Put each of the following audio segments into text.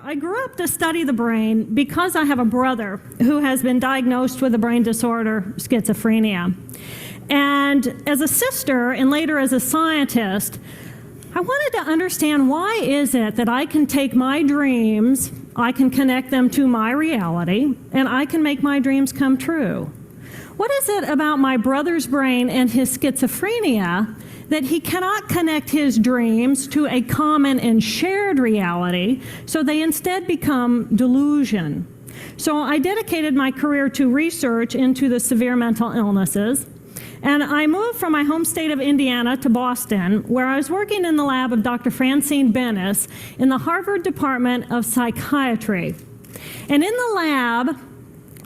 I grew up to study the brain because I have a brother who has been diagnosed with a brain disorder, schizophrenia. And as a sister and later as a scientist, I wanted to understand, why is it that I can take my dreams, I can connect them to my reality, and I can make my dreams come true? What is it about my brother's brain and his schizophrenia that he cannot connect his dreams to a common and shared reality, so they instead become delusion? So I dedicated my career to research into the severe mental illnesses, and I moved from my home state of Indiana to Boston, where I was working in the lab of Dr. Francine Bennis in the Harvard Department of Psychiatry. And in the lab,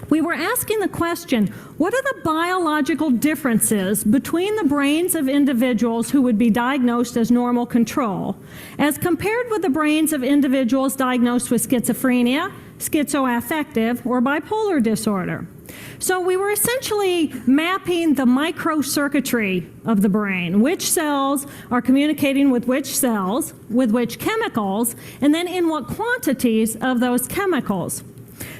we were asking the question, what are the biological differences between the brains of individuals who would be diagnosed as normal control, as compared with the brains of individuals diagnosed with schizophrenia, schizoaffective, or bipolar disorder? So we were essentially mapping the microcircuitry of the brain, which cells are communicating with which cells, with which chemicals, and then in what quantities of those chemicals.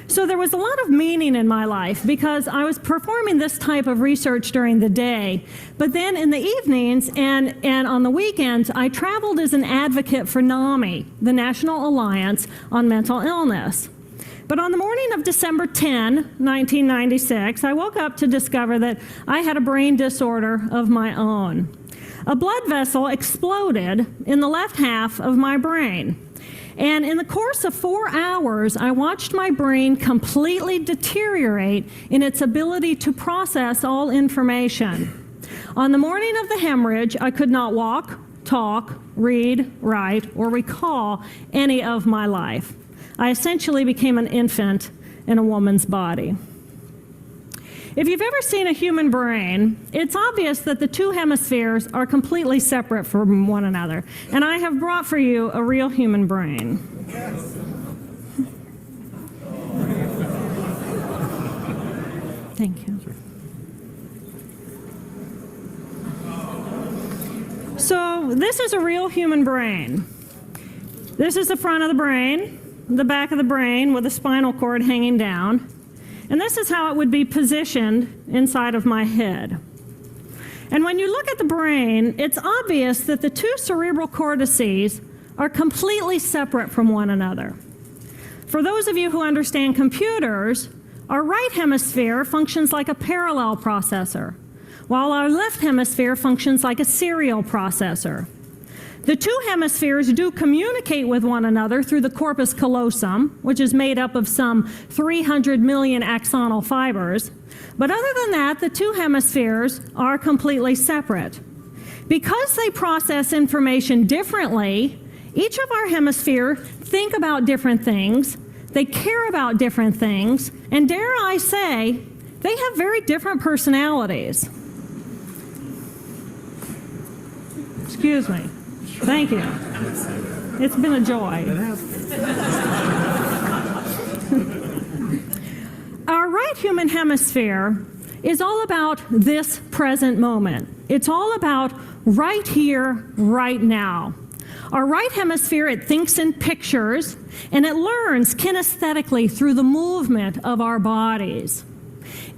So there was a lot of meaning in my life because I was performing this type of research during the day, but then in the evenings and on the weekends, I traveled as an advocate for NAMI, the National Alliance on Mental Illness. But on the morning of December 10, 1996, I woke up to discover that I had a brain disorder of my own. A blood vessel exploded in the left half of my brain. And in the course of 4 hours, I watched my brain completely deteriorate in its ability to process all information. On the morning of the hemorrhage, I could not walk, talk, read, write, or recall any of my life. I essentially became an infant in a woman's body. If you've ever seen a human brain, it's obvious that the two hemispheres are completely separate from one another. And I have brought for you a real human brain. Thank you. So this is a real human brain. This is the front of the brain, the back of the brain with the spinal cord hanging down. And this is how it would be positioned inside of my head. And when you look at the brain, it's obvious that the two cerebral cortices are completely separate from one another. For those of you who understand computers, our right hemisphere functions like a parallel processor, while our left hemisphere functions like a serial processor. The two hemispheres do communicate with one another through the corpus callosum, which is made up of some 300 million axonal fibers. But other than that, the two hemispheres are completely separate. Because they process information differently, each of our hemispheres think about different things, they care about different things, and dare I say, they have very different personalities. Excuse me. Thank you. It's been a joy. Our right human hemisphere is all about this present moment. It's all about right here, right now. Our right hemisphere, it thinks in pictures, and it learns kinesthetically through the movement of our bodies.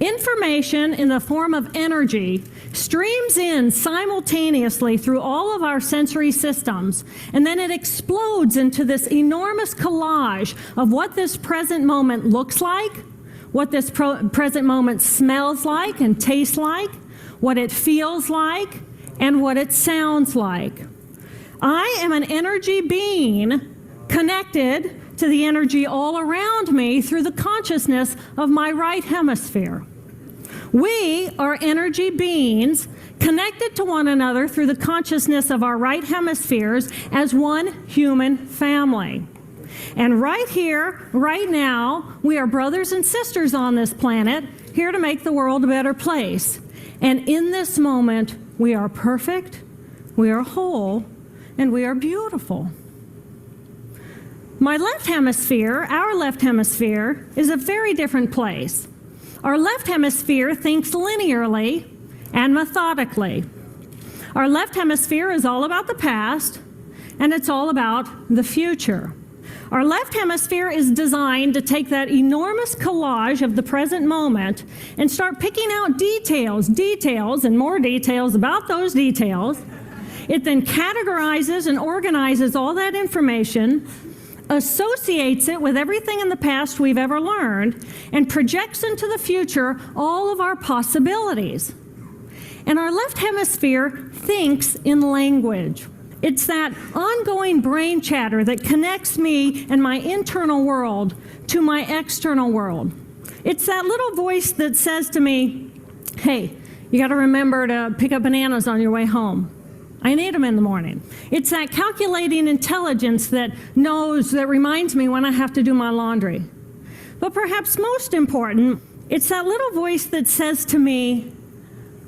Information in the form of energy streams in simultaneously through all of our sensory systems, and then it explodes into this enormous collage of what this present moment looks like, what this present moment smells like and tastes like, what it feels like, and what it sounds like. I am an energy being connected to the energy all around me through the consciousness of my right hemisphere. We are energy beings connected to one another through the consciousness of our right hemispheres as one human family. And right here, right now, we are brothers and sisters on this planet, here to make the world a better place. And in this moment, we are perfect, we are whole, and we are beautiful. My left hemisphere, our left hemisphere, is a very different place. Our left hemisphere thinks linearly and methodically. Our left hemisphere is all about the past, and it's all about the future. Our left hemisphere is designed to take that enormous collage of the present moment and start picking out details, and more details about those details. It then categorizes and organizes all that information, associates it with everything in the past we've ever learned, and projects into the future all of our possibilities. And our left hemisphere thinks in language. It's that ongoing brain chatter that connects me and my internal world to my external world. It's that little voice that says to me, hey, you got to remember to pick up bananas on your way home. I need them in the morning. It's that calculating intelligence that reminds me when I have to do my laundry. But perhaps most important, it's that little voice that says to me,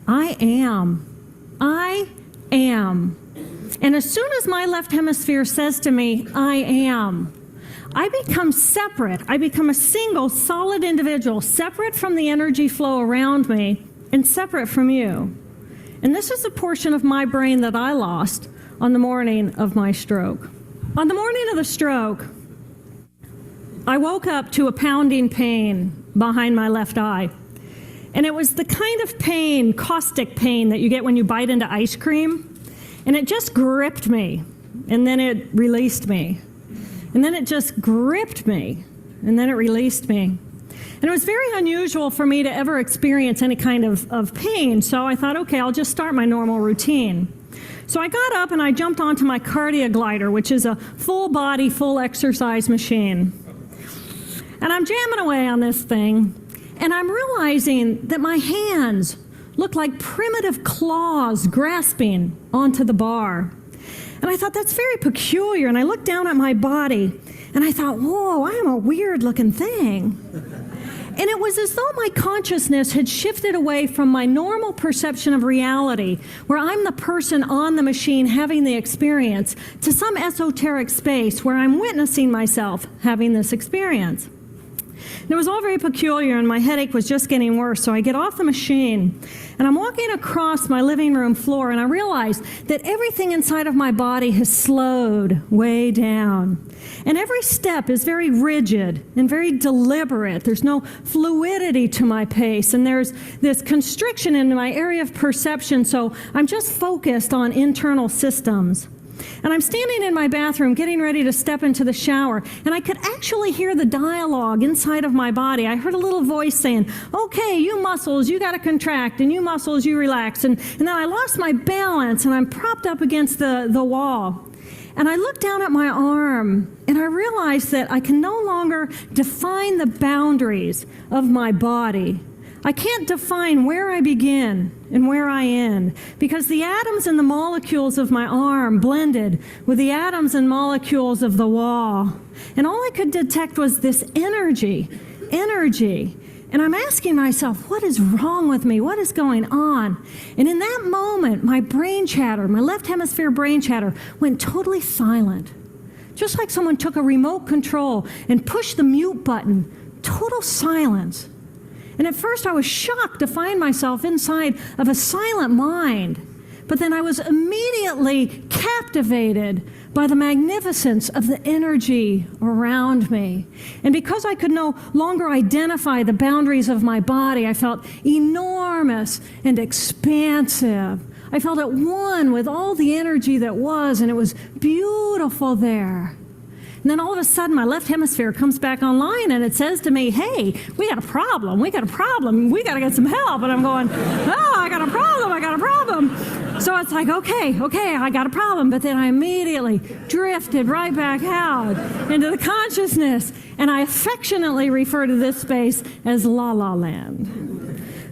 I am. I am. And as soon as my left hemisphere says to me, I am, I become separate. I become a single, solid individual, separate from the energy flow around me and separate from you. And this is a portion of my brain that I lost on the morning of my stroke. On the morning of the stroke, I woke up to a pounding pain behind my left eye. And it was the kind of pain, caustic pain, that you get when you bite into ice cream. And it just gripped me, and then it released me. And then it just gripped me, and then it released me. And it was very unusual for me to ever experience any kind of pain, so I thought, okay, I'll just start my normal routine. So I got up and I jumped onto my cardio glider, which is a full body, full exercise machine. And I'm jamming away on this thing, and I'm realizing that my hands look like primitive claws grasping onto the bar. And I thought, that's very peculiar. And I looked down at my body, and I thought, whoa, I am a weird-looking thing. And it was as though my consciousness had shifted away from my normal perception of reality, where I'm the person on the machine having the experience, to some esoteric space where I'm witnessing myself having this experience. And it was all very peculiar, and my headache was just getting worse, so I get off the machine, and I'm walking across my living room floor, and I realize that everything inside of my body has slowed way down. And every step is very rigid and very deliberate. There's no fluidity to my pace, and there's this constriction in my area of perception, so I'm just focused on internal systems. And I'm standing in my bathroom getting ready to step into the shower, and I could actually hear the dialogue inside of my body. I heard a little voice saying, okay, you muscles, you got to contract, and you muscles, you relax. And then I lost my balance, and I'm propped up against the wall. And I looked down at my arm, and I realized that I can no longer define the boundaries of my body. I can't define where I begin and where I end, because the atoms and the molecules of my arm blended with the atoms and molecules of the wall. And all I could detect was this energy. And I'm asking myself, what is wrong with me? What is going on? And in that moment, my brain chatter, my left hemisphere brain chatter, went totally silent. Just like someone took a remote control and pushed the mute button, total silence. And at first I was shocked to find myself inside of a silent mind. But then I was immediately captivated by the magnificence of the energy around me. And because I could no longer identify the boundaries of my body, I felt enormous and expansive. I felt at one with all the energy that was, and it was beautiful there. And then all of a sudden, my left hemisphere comes back online, and it says to me, hey, we got a problem, we got to get some help. And I'm going, oh, I got a problem. So it's like, okay, I got a problem. But then I immediately drifted right back out into the consciousness, and I affectionately refer to this space as La La Land.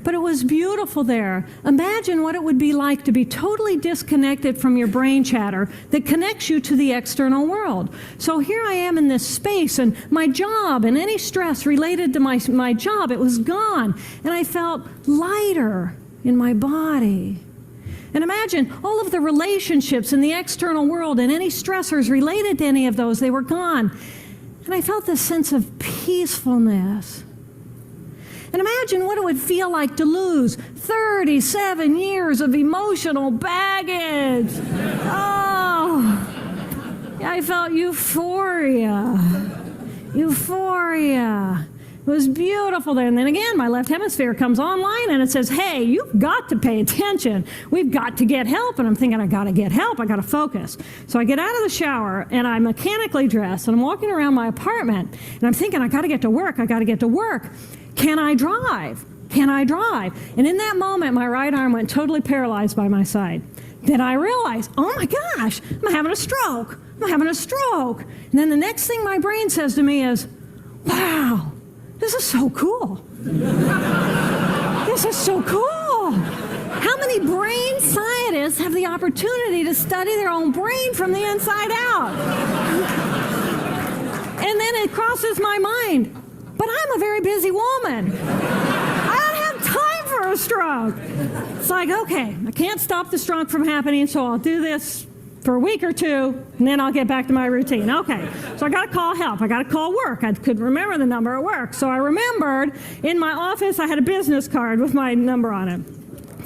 But it was beautiful there. Imagine what it would be like to be totally disconnected from your brain chatter that connects you to the external world. So here I am in this space, and my job and any stress related to my job, it was gone. And I felt lighter in my body. And imagine all of the relationships in the external world and any stressors related to any of those, they were gone. And I felt this sense of peacefulness. And imagine what it would feel like to lose 37 years of emotional baggage. Oh, I felt euphoria. Euphoria. It was beautiful there. And then again, my left hemisphere comes online and it says, hey, you've got to pay attention. We've got to get help. And I'm thinking, I got to get help. I got to focus. So I get out of the shower and I'm mechanically dressed and I'm walking around my apartment and I'm thinking, I got to get to work. I got to get to work. Can I drive? Can I drive? And in that moment, my right arm went totally paralyzed by my side. Then I realized, oh my gosh, I'm having a stroke. I'm having a stroke. And then the next thing my brain says to me is, wow, this is so cool. This is so cool. How many brain scientists have the opportunity to study their own brain from the inside out? And then it crosses my mind, but I'm a very busy woman. I don't have time for a stroke. It's like, okay, I can't stop the stroke from happening, so I'll do this for a week or two, and then I'll get back to my routine. Okay, so I got to call help. I got to call work. I couldn't remember the number at work. So I remembered in my office I had a business card with my number on it.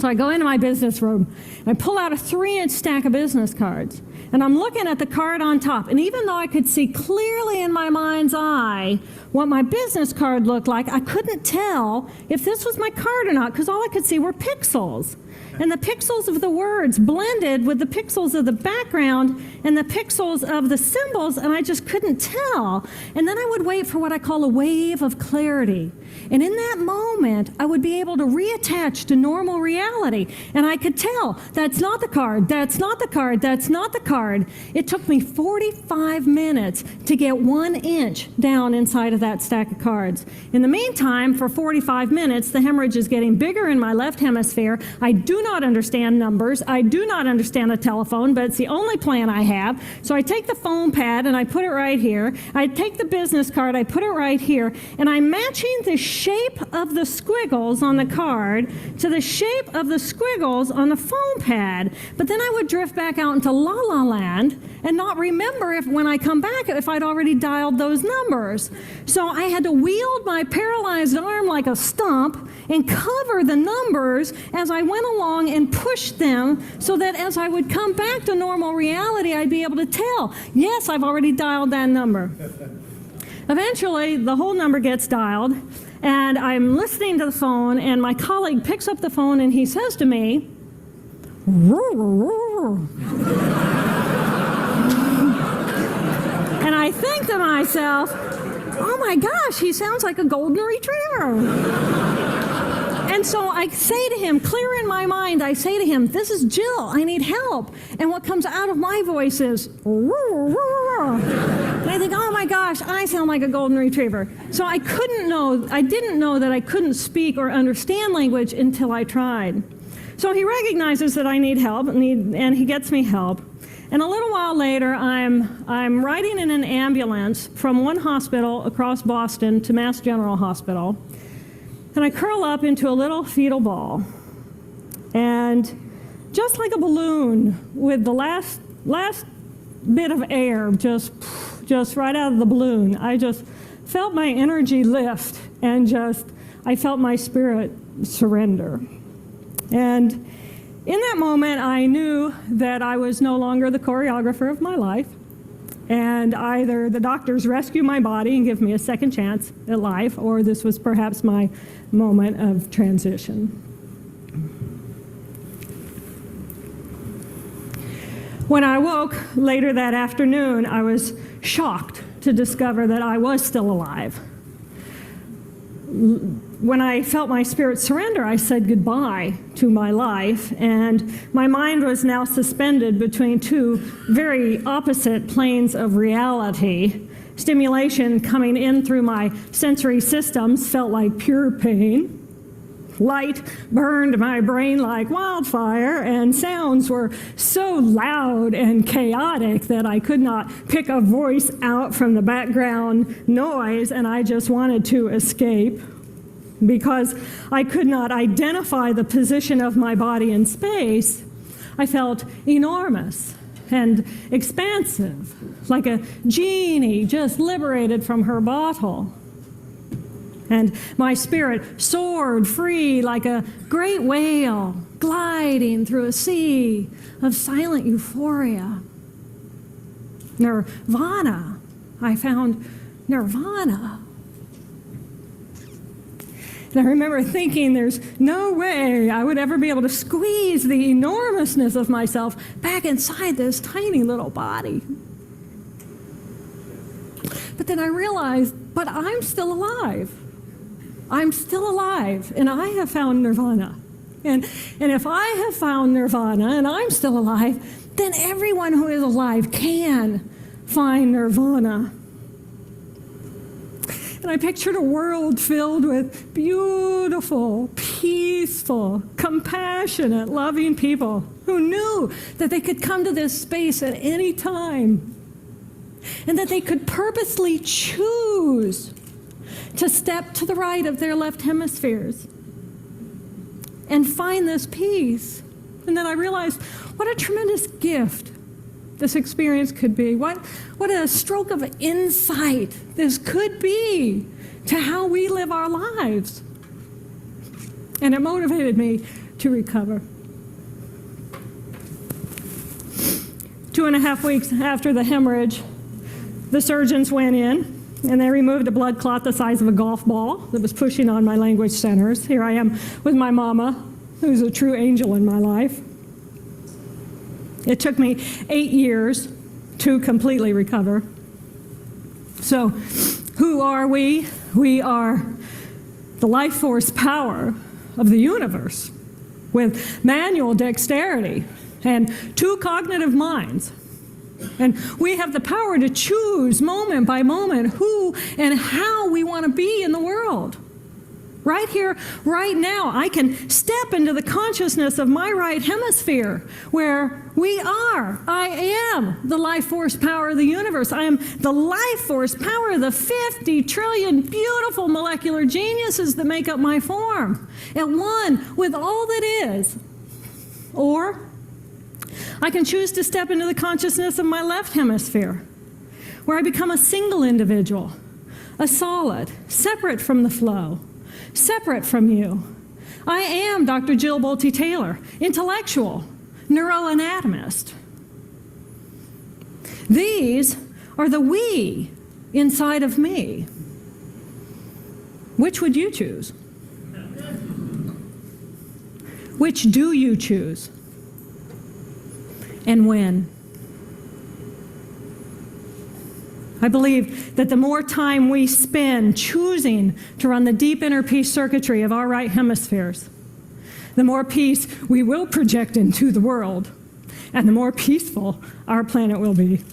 So I go into my business room, and I pull out a 3-inch stack of business cards. And I'm looking at the card on top. And even though I could see clearly in my mind's eye what my business card looked like, I couldn't tell if this was my card or not, because all I could see were pixels. And the pixels of the words blended with the pixels of the background and the pixels of the symbols, and I just couldn't tell. And then I would wait for what I call a wave of clarity. And in that moment, I would be able to reattach to normal reality. And I could tell, that's not the card, that's not the card, that's not the card. It took me 45 minutes to get 1 inch down inside of that stack of cards. In the meantime, for 45 minutes, the hemorrhage is getting bigger in my left hemisphere. I do not understand numbers. I do not understand a telephone, but it's the only plan I have. So I take the phone pad and I put it right here. I take the business card, I put it right here, and I'm matching the shape of the squiggles on the card to the shape of the squiggles on the phone pad. But then I would drift back out into la la land and not remember if when I come back if I'd already dialed those numbers. So I had to wield my paralyzed arm like a stump and cover the numbers as I went along and push them so that as I would come back to normal reality, I'd be able to tell, yes, I've already dialed that number. Eventually, the whole number gets dialed, and I'm listening to the phone, and my colleague picks up the phone, and he says to me, and I think to myself, oh my gosh, he sounds like a golden retriever. And so I say to him, clear in my mind, I say to him, this is Jill, I need help. And what comes out of my voice is, and I think, oh my gosh, I sound like a golden retriever. So I didn't know that I couldn't speak or understand language until I tried. So he recognizes that I need help, and he gets me help. And a little while later, I'm riding in an ambulance from one hospital across Boston to Mass General Hospital. And I curl up into a little fetal ball. And just like a balloon with the last bit of air just right out of the balloon, I just felt my energy lift and I felt my spirit surrender. And in that moment, I knew that I was no longer the choreographer of my life. And either the doctors rescue my body and give me a second chance at life, or this was perhaps my moment of transition. When I woke later that afternoon, I was shocked to discover that I was still alive. When I felt my spirit surrender, I said goodbye to my life, and my mind was now suspended between two very opposite planes of reality. Stimulation coming in through my sensory systems felt like pure pain. Light burned my brain like wildfire, and sounds were so loud and chaotic that I could not pick a voice out from the background noise, and I just wanted to escape because I could not identify the position of my body in space. I felt enormous and expansive, like a genie just liberated from her bottle. And my spirit soared free like a great whale gliding through a sea of silent euphoria. nirvana. I found nirvana. And I remember thinking there's no way I would ever be able to squeeze the enormousness of myself back inside this tiny little body. But then I realized, but I'm still alive. I'm still alive, and I have found nirvana. And if I have found nirvana and I'm still alive, then everyone who is alive can find nirvana. And I pictured a world filled with beautiful, peaceful, compassionate, loving people who knew that they could come to this space at any time and that they could purposely choose to step to the right of their left hemispheres and find this peace. And then I realized what a tremendous gift this experience could be. What a stroke of insight this could be to how we live our lives. And it motivated me to recover. 2.5 weeks after the hemorrhage, the surgeons went in and they removed a blood clot the size of a golf ball that was pushing on my language centers. Here I am with my mama, who's a true angel in my life. It took me 8 years to completely recover. So, who are we? We are the life force power of the universe with manual dexterity and 2 cognitive minds. And we have the power to choose moment by moment who and how we want to be in the world. Right here, right now, I can step into the consciousness of my right hemisphere where we are. I am the life force power of the universe. I am the life force power of the 50 trillion beautiful molecular geniuses that make up my form, at one with all that is. Or I can choose to step into the consciousness of my left hemisphere, where I become a single individual, a solid, separate from the flow, separate from you. I am Dr. Jill Bolte Taylor, intellectual, neuroanatomist. These are the we inside of me. Which would you choose? Which do you choose? And when? I believe that the more time we spend choosing to run the deep inner peace circuitry of our right hemispheres, the more peace we will project into the world, and the more peaceful our planet will be.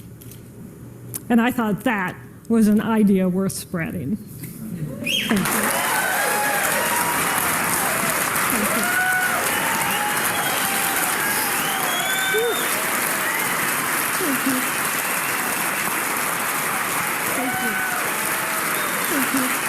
And I thought that was an idea worth spreading. Thank you. Thank you.